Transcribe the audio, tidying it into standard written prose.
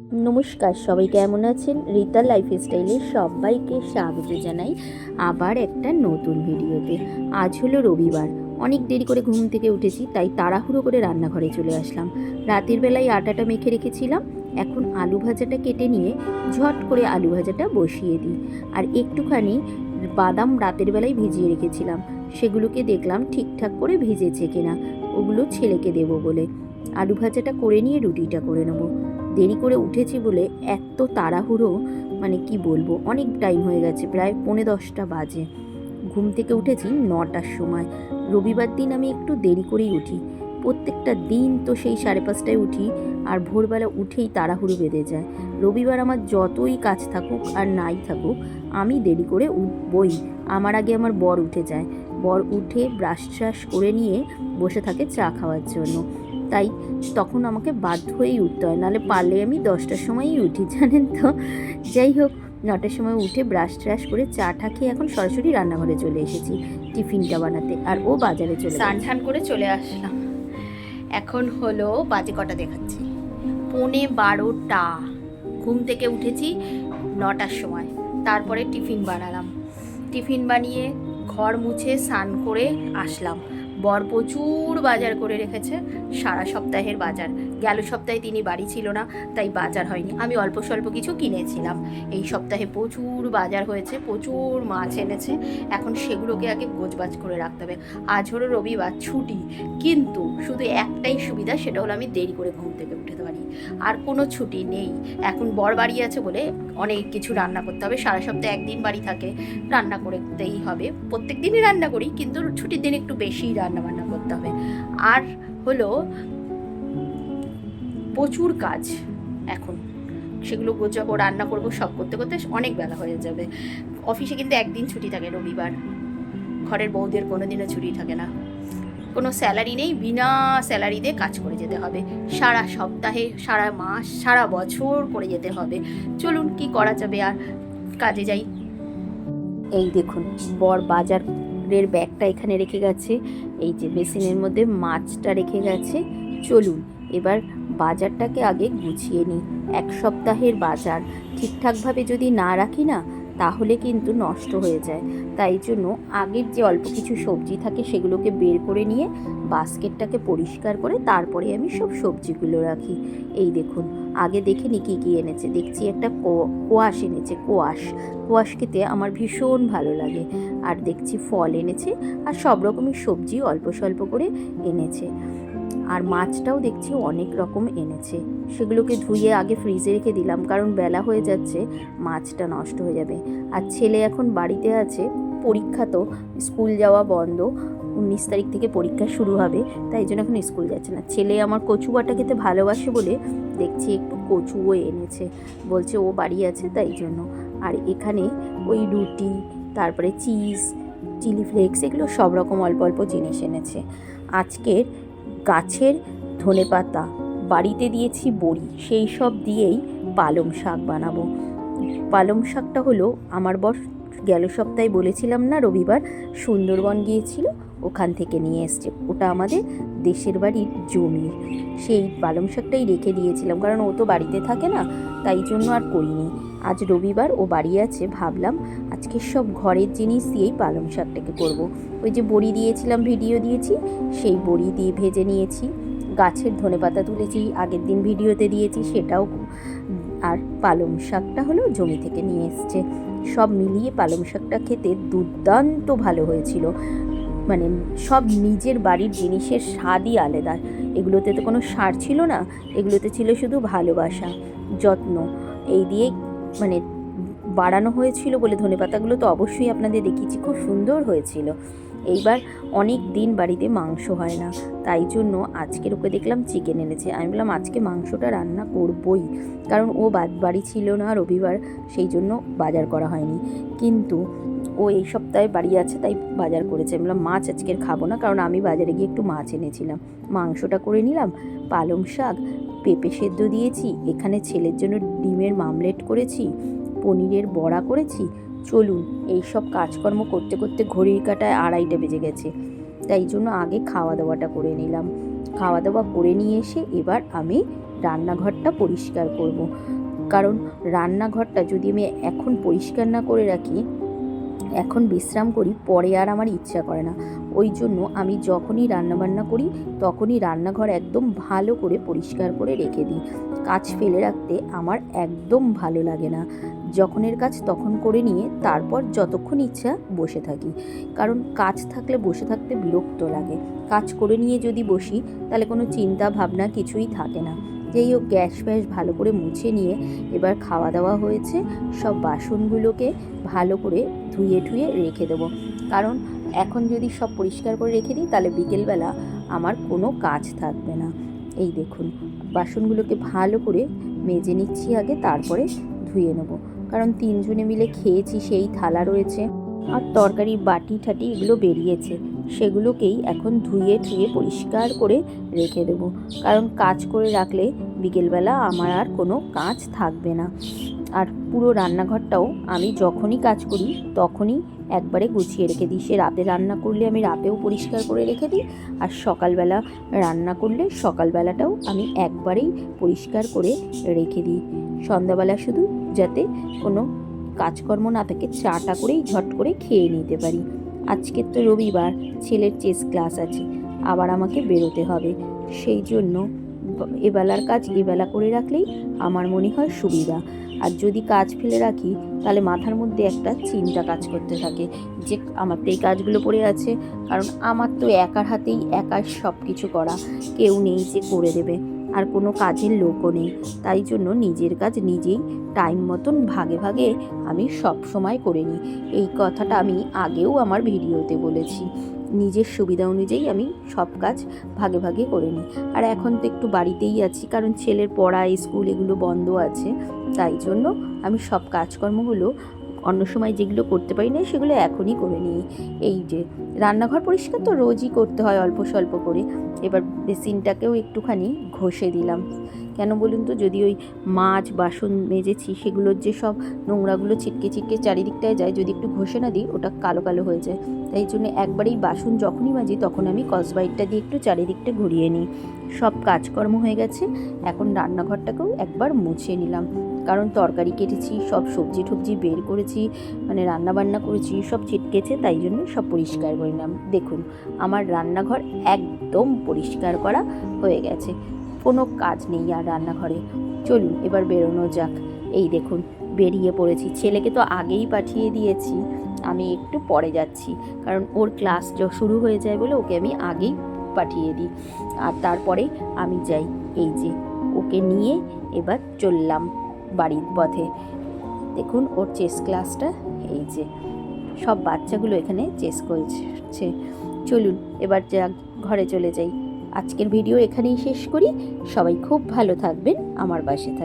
নমস্কার, সবাই কেমন আছেন? রীতা লাইফস্টাইলে সবাইকে স্বাগত জানাই আবার একটা নতুন ভিডিওতে। আজ হলো রবিবার, অনেক দেরি করে ঘুম থেকে উঠেছি, তাই তাড়াহুড়ো করে রান্নাঘরে চলে আসলাম। রাতের বেলায় আটাটা মেখে রেখেছিলাম, এখন আলু ভাজাটা কেটে নিয়ে ঝট করে আলু ভাজাটা বসিয়ে দিই। আর একটুখানি বাদাম রাতের বেলায় ভিজিয়ে রেখেছিলাম, সেগুলোকে দেখলাম ঠিকঠাক করে ভিজেছে কিনা, ওগুলো ছেলেকে দেবো বলে। আলু ভাজাটা করে নিয়ে রুটিটা করে নেবো। দেরি করে উঠেছি বলে এত তাড়াহুড়ো, মানে কি বলবো, অনেক টাইম হয়ে গেছে, প্রায় 9:45 বাজে। ঘুম থেকে উঠেছি 9টার সময়। রবিবার দিন আমি একটু দেরি করেই উঠি, প্রত্যেকটা দিন তো সেই 5:30টায় উঠি, আর ভোরবেলা উঠেই তাড়াহুড়ো বেঁধে যায়। রবিবার আমার যতই কাজ থাকুক আর নাই থাকুক, আমি দেরি করে উঠবই। আমার আগে আমার বর উঠে যায়, বর উঠে ব্রাশ ট্রাশ করে নিয়ে বসে থাকে চা খাওয়ার জন্য, তাই তখন আমাকে বাধ্য হয়েই উঠতে হয়, নাহলে পারলে আমি 10টার সময়ই উঠি, জানেন তো। যাই হোক, 9টার সময় উঠে ব্রাশ ট্রাশ করে চাটা খেয়ে এখন সরাসরি রান্নাঘরে চলে এসেছি টিফিনটা বানাতে, আর ও বাজারে চলে স্নান টান করে চলে আসলাম। এখন হলো বাজে কটা দেখাচ্ছি, 11:15। ঘুম থেকে উঠেছি 9টার সময়, তারপরে টিফিন বানালাম। টিফিন বানিয়ে ঘর মুছে স্নান করে আসলাম। বর প্রচুর বাজার করে রেখেছে, সারা সপ্তাহের বাজার। গেল সপ্তাহে তিনি বাড়ি ছিল না, তাই বাজার হয়নি, আমি অল্প স্বল্প কিছু কিনেছিলাম। এই সপ্তাহে প্রচুর বাজার হয়েছে, প্রচুর মাছ এনেছে, এখন সেগুলোকে আগে গোছবাজ করে রাখতে হবে। আজ হলো রবিবার, ছুটি, কিন্তু শুধু একটাই সুবিধা, সেটা হলো আমি দেরি করে ঘুম থেকে উঠতে পারি, আর কোনো ছুটি নেই। এখন বর বাড়ি আছে বলে অনেক কিছু রান্না করতে হবে, সারা সপ্তাহে একদিন বাড়ি থাকে, রান্না করতেই হবে। প্রত্যেক দিনই রান্না করি, কিন্তু ছুটির দিন একটু বেশিই রান্না বান্না করতে হবে। আর হলো প্রচুর কাজ এখন, সেগুলো গোছাবো, রান্না করবো, সব করতে করতে অনেক বেলা হয়ে যাবে। অফিসে কিন্তু একদিন ছুটি থাকে, রবিবার। ঘরের বউদের কোনো দিনও ছুটি থাকে না, কোনো স্যালারি নেই, বিনা স্যালারিতে কাজ করে যেতে হবে সারা সপ্তাহে, সারা মাস, সারা বছর করে যেতে হবে। চলুন, কি করা যাবে, আর কাজে যাই। এই দেখুন, বর বাজারের ব্যাগটা এখানে রেখে গেছে, এই যে বেসিনের মধ্যে মাছটা রেখে গেছে। চলুন এবার বাজারটাকে আগে গুছিয়ে নিই। এক সপ্তাহের বাজার ঠিকঠাকভাবে যদি না রাখি না, তাহলে কিন্তু নষ্ট হয়ে যায়। তাই জন্য আগের যে অল্প কিছু সবজি থাকে সেগুলোকে বের করে নিয়ে বাস্কেটটাকে পরিষ্কার করে তারপরে আমি সব সবজিগুলো রাখি। এই দেখুন, আগে দেখে নি কী কী এনেছে। দেখছি একটা কোয়াশ এনেছে, কোয়াশ খেতে আমার ভীষণ ভালো লাগে। আর দেখছি ফল এনেছে, আর সব রকমের সবজি অল্প স্বল্প করে এনেছে। আর মাছটাও দেখছি অনেক রকম এনেছে, সেগুলোকে ধুয়ে আগে ফ্রিজে রেখে দিলাম, কারণ বেলা হয়ে যাচ্ছে, মাছটা নষ্ট হয়ে যাবে। আর ছেলে এখন বাড়িতে আছে, পরীক্ষা তো, স্কুল যাওয়া বন্ধ, 19 তারিখ থেকে পরীক্ষা শুরু হবে, তাই জন্য এখন স্কুল যাচ্ছে না। ছেলে আমার কচু বাটা খেতে ভালোবাসে বলে দেখছি একটু কচুও এনেছে, বলছে ও বাড়ি আছে তাই জন্য। আর এখানে ওই রুটি, তারপরে চিজ, চিলি ফ্লেক্স, এগুলো সব রকম অল্প অল্প জিনিস এনেছে। আজকের গাছের ধনেপাতা, বাড়িতে দিয়েছি বড়ি, সেই সব দিয়েই পালং শাক বানাবো। পালং শাকটা হলো আমার বর গেল সপ্তাহে বলেছিলাম না রবিবার সুন্দরবন গিয়েছিল, ওখান থেকে নিয়ে এসছে, ওটা আমাদের দেশের বাড়ির জমির। সেই পালং শাকটাই রেখে দিয়েছিলাম, কারণ ও তো বাড়িতে থাকে না, তাই জন্য আর করিনি। আজ রবিবার, ও বাড়ি আছে, ভাবলাম আজকে সব ঘরের জিনিস দিয়েই পালং শাকটাকে করব। ওই যে বড়ি দিয়েছিলাম, ভিডিও দিয়েছি, সেই বড়ি দিয়ে ভেজে নিয়েছি। গাছের ধনেপাতা তুলেছি, আগের দিন ভিডিওতে দিয়েছি, সেটাও। আর পালং শাকটা হলো জমি থেকে নিয়ে এসছে। সব মিলিয়ে পালং শাকটা খেতে দুর্দান্ত ভালো হয়েছিল, মানে সব নিজের বাড়ির জিনিসের স্বাদই আলাদা। এগুলোতে তো কোনো সার ছিল না, এগুলোতে ছিল শুধু ভালোবাসা, যত্ন, এই দিয়েই মানে বাড়ানো হয়েছিল বলে ধনেপাতাগুলো তো অবশ্যই আপনাদের দেখিয়েছি, খুব সুন্দর হয়েছিল। এইবার অনেক দিন বাড়িতে মাংস হয় না, তাই জন্য আজকের ওকে দেখলাম চিকেন এনেছে। আমি বললাম আজকে মাংসটা রান্না করবই, কারণ ও বাড়ি ছিল না রবিবার, সেই জন্য বাজার করা হয়নি। কিন্তু ও এই সপ্তাহে বাড়ি আছে, তাই বাজার করেছে। আমি বললাম মাছ আজকের খাবো না, কারণ আমি বাজারে গিয়ে একটু মাছ এনেছিলাম। মাংসটা করে নিলাম, পালং শাক, পেঁপে সেদ্ধ দিয়েছি, এখানে ছেলের জন্য ডিমের মামলেট করেছি, পনিরের বড়া করেছি। চলুন এই সব কাজকর্ম করতে করতে ঘড়ির কাঁটায় 2:30 বেজে গেছে, তাই জন্য আগে খাওয়া দাওয়াটা করে নিলাম। খাওয়া দাওয়া করে নিয়ে এসে এবার আমি রান্নাঘরটা পরিষ্কার করব। কারণ রান্নাঘরটা যদি আমি এখন পরিষ্কার না করে রাখি, এখন বিশ্রাম করি, পরে আর আমার ইচ্ছা করে না। ওই জন্য আমি যখনই রান্নাবান্না করি তখনই রান্নাঘর একদম ভালো করে পরিষ্কার করে রেখে দিই। কাজ ফেলে রাখতে আমার একদম ভালো লাগে না। যখনের কাজ তখন করে নিয়ে তারপর যতক্ষণ ইচ্ছা বসে থাকি। কারণ কাজ থাকলে বসে থাকতে বিরক্ত লাগে। কাজ করে নিয়ে যদি বসি তাহলে কোনো চিন্তা ভাবনা কিছুই থাকে না। যেই হোক, গ্যাস ফ্যাস ভালো করে মুছে নিয়ে এবার খাওয়া দাওয়া হয়েছে, সব বাসনগুলোকে ভালো করে ধুয়ে ঠুয়ে রেখে দেবো। কারণ এখন যদি সব পরিষ্কার করে রেখে দিই তাহলে বিকেলবেলা আমার কোনো কাজ থাকবে না। এই দেখুন, বাসনগুলোকে ভালো করে মেজে নিচ্ছি আগে, তারপরে ধুয়ে নেবো। কারণ 3 জনে মিলে খেয়েছি, সেই থালা রয়েছে, আর তরকারির বাটি ঠাটি এগুলো বেরিয়েছে, সেগুলোকেই এখন ধুয়ে ঠুয়ে পরিষ্কার করে রেখে দেবো। কারণ কাজ করে রাখলে বিকেলবেলা আমার আর কোনো কাজ থাকবে না। আর পুরো রান্নাঘরটাও আমি যখনই কাজ করি তখনই একবারে গুছিয়ে রেখে দিই। সে রাতে রান্না করলে আমি রাতেও পরিষ্কার করে রেখে দিই, আর সকালবেলা রান্না করলে সকালবেলাটাও আমি একবারেই পরিষ্কার করে রেখে দিই। সন্ধ্যাবেলা শুধু যাতে কোনো কাজকর্ম না থাকে, চাটা করেই ঝট করে খেয়ে নিতে পারি। আজকের তো রবিবার, ছেলের চেস ক্লাস আছে, আবার আমাকে বেরোতে হবে। সেই জন্য এবেলার কাজ এবেলা করে রাখলেই আমার মনে হয় সুবিধা। আর যদি কাজ ফেলে রাখি তাহলে মাথার মধ্যে একটা চিন্তা কাজ করতে থাকে যে আমার তো এই কাজগুলো পড়ে আছে। কারণ আমার তো একার হাতেই একার সব কিছু করা, কেউ নেই যে করে দেবে, আর কোনো কাজের লোকও নেই। তাই জন্য নিজের কাজ নিজেই টাইম মতন ভাগে ভাগে আমি সব সময় করে নিই। এই কথাটা আমি আগেও আমার ভিডিওতে বলেছি। নিজের সুবিধা অনুযায়ী আমি সব কাজ ভাগে ভাগে করে নিই। আর এখন তো একটু বাড়িতেই আছি, কারণ ছেলের পড়া, স্কুল এগুলো বন্ধ আছে। তাই জন্য আমি সব কাজকর্মগুলো অন্য সময় যেগুলো করতে পারি না সেগুলো এখনই করে নিই। এই যে রান্নাঘর পরিষ্কার তো রোজই করতে হয় অল্প স্বল্প করে। এবার বেসিনটাকেও একটুখানি ঘষে দিলাম। কেন বলুন তো, যদি ওই মাছ বাসন মেজেছি সেগুলোর যে সব নোংরাগুলো ছিটকে ছিটকে চারিদিকটায় যায়, যদি একটু ঘষে না দিই ওটা কালো কালো হয়ে যায়। তাই জন্য একবারেই বাসন যখনই মাজি তখন আমি কসবাইটটা দিয়ে একটু চারিদিকটা ঘুরিয়ে নিই। সব কাজকর্ম হয়ে গেছে, এখন রান্নাঘরটাকেও একবার মুছে নিলাম। কারণ তরকারি কেটেছি, সব সবজি টবজি বের করেছি, মানে রান্না বান্না করেছি, সব ছিটকেছে, তাই জন্য সব পরিষ্কার করে নিলাম। দেখুন, আমার রান্নাঘর একদম পরিষ্কার করা হয়ে গেছে, কোনো কাজ নেই আর রান্নাঘরে। চলুন এবার বেরোনো যাক। এই দেখুন বেরিয়ে পড়েছি। ছেলেকে তো আগেই পাঠিয়ে দিয়েছি, আমি একটু পরে যাচ্ছি, কারণ ওর ক্লাস শুরু হয়ে যায় বলে ওকে আমি আগেই পাঠিয়ে দিই, আর তারপরে আমি যাই। এই যে ওকে নিয়ে এবার চললাম বাড়ির পথে। দেখুন ওর চেস ক্লাসটা, এই যে সব বাচ্চাগুলো এখানে চেস করছে। চলুন এবার ঘরে চলে যাই। আজকের ভিডিও এখানেই শেষ করি। সবাই খুব ভালো থাকবেন, আমার পাশে থাকবেন।